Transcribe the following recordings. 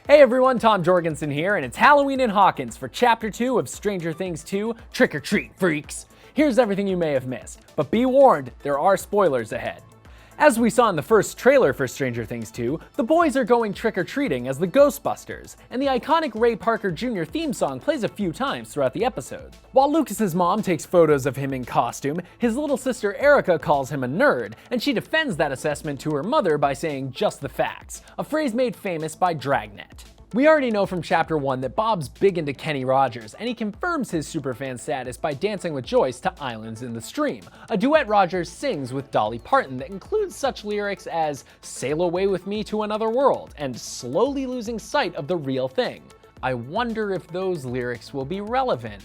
Hey everyone, Tom Jorgensen here, and it's Halloween in Hawkins for Chapter 2 of Stranger Things 2, Trick or Treat, Freaks! Here's everything you may have missed, but be warned, there are spoilers ahead. As we saw in the first trailer for Stranger Things 2, the boys are going trick-or-treating as the Ghostbusters, and the iconic Ray Parker Jr. theme song plays a few times throughout the episode. While Lucas's mom takes photos of him in costume, his little sister Erica calls him a nerd, and she defends that assessment to her mother by saying just the facts, a phrase made famous by Dragnet. We already know from Chapter 1 that Bob's big into Kenny Rogers, and he confirms his superfan status by dancing with Joyce to Islands in the Stream, a duet Rogers sings with Dolly Parton that includes such lyrics as "Sail away with me to another world" and "Slowly losing sight of the real thing." I wonder if those lyrics will be relevant.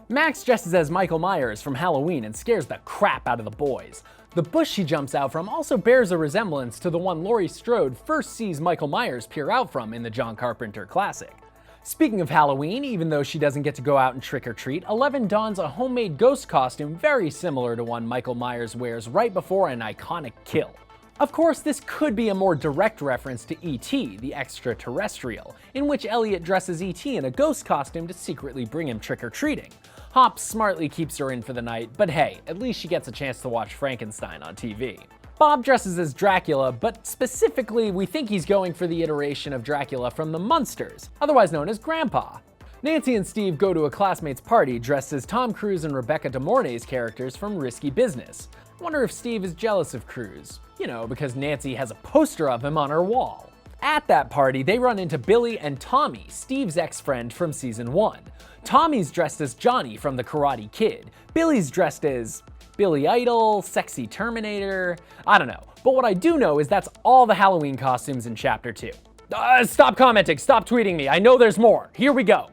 Max dresses as Michael Myers from Halloween and scares the crap out of the boys. The bush she jumps out from also bears a resemblance to the one Laurie Strode first sees Michael Myers peer out from in the John Carpenter classic. Speaking of Halloween, even though she doesn't get to go out and trick-or-treat, Eleven dons a homemade ghost costume very similar to one Michael Myers wears right before an iconic kill. Of course, this could be a more direct reference to E.T., the extraterrestrial, in which Elliot dresses E.T. in a ghost costume to secretly bring him trick-or-treating. Hop smartly keeps her in for the night, but hey, at least she gets a chance to watch Frankenstein on TV. Bob dresses as Dracula, but specifically we think he's going for the iteration of Dracula from the Munsters, otherwise known as Grandpa. Nancy and Steve go to a classmate's party dressed as Tom Cruise and Rebecca De Mornay's characters from Risky Business. I wonder if Steve is jealous of Cruise, because Nancy has a poster of him on her wall. At that party, they run into Billy and Tommy, Steve's ex-friend from Season 1. Tommy's dressed as Johnny from The Karate Kid. Billy's dressed as Billy Idol, Sexy Terminator, I don't know. But what I do know is that's all the Halloween costumes in Chapter 2. Stop commenting, stop tweeting me, I know there's more. Here we go.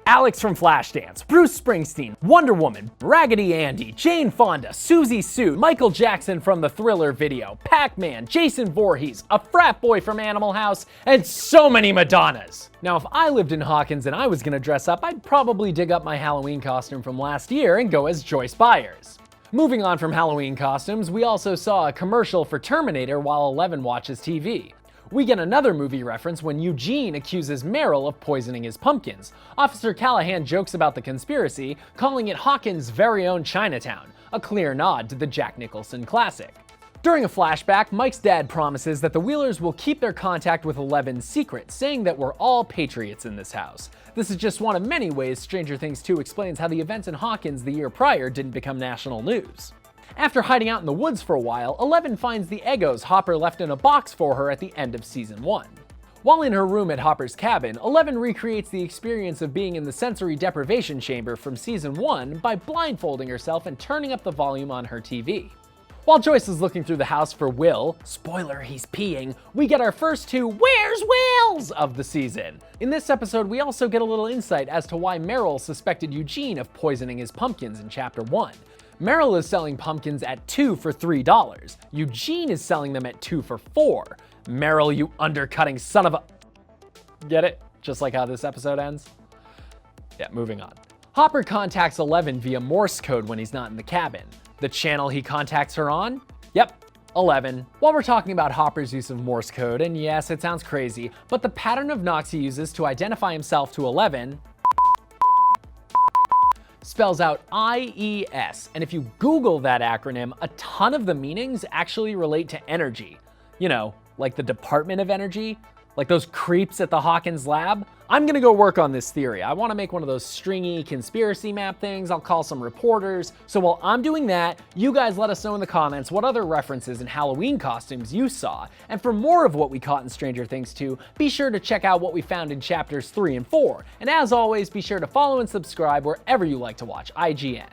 Alex from Flashdance, Bruce Springsteen, Wonder Woman, Raggedy Andy, Jane Fonda, Susie Sue, Michael Jackson from the Thriller video, Pac-Man, Jason Voorhees, a frat boy from Animal House, and so many Madonnas. Now, if I lived in Hawkins and I was gonna dress up, I'd probably dig up my Halloween costume from last year and go as Joyce Byers. Moving on from Halloween costumes, we also saw a commercial for Terminator while Eleven watches TV. We get another movie reference when Eugene accuses Meryl of poisoning his pumpkins. Officer Callahan jokes about the conspiracy, calling it Hawkins' very own Chinatown, a clear nod to the Jack Nicholson classic. During a flashback, Mike's dad promises that the Wheelers will keep their contact with Eleven secret, saying that we're all patriots in this house. This is just one of many ways Stranger Things 2 explains how the events in Hawkins the year prior didn't become national news. After hiding out in the woods for a while, Eleven finds the Eggos Hopper left in a box for her at the end of Season 1. While in her room at Hopper's cabin, Eleven recreates the experience of being in the sensory deprivation chamber from Season 1 by blindfolding herself and turning up the volume on her TV. While Joyce is looking through the house for Will, spoiler, he's peeing, we get our first two "Where's Wills" of the season. In this episode, we also get a little insight as to why Meryl suspected Eugene of poisoning his pumpkins in Chapter 1. Meryl is selling pumpkins at 2 for $3. Eugene is selling them at 2 for $4. Meryl, you undercutting son of a... Get it? Just like how this episode ends? Yeah, moving on. Hopper contacts Eleven via Morse code when he's not in the cabin. The channel he contacts her on? Yep, 11. While we're talking about Hopper's use of Morse code, and yes, it sounds crazy, but the pattern of knocks he uses to identify himself to Eleven spells out IES, and if you Google that acronym, a ton of the meanings actually relate to energy. Like the Department of Energy, like those creeps at the Hawkins lab. I'm gonna go work on this theory. I wanna make one of those stringy conspiracy map things. I'll call some reporters. So while I'm doing that, you guys let us know in the comments what other references and Halloween costumes you saw. And for more of what we caught in Stranger Things 2, be sure to check out what we found in Chapters 3 and 4. And as always, be sure to follow and subscribe wherever you like to watch IGN.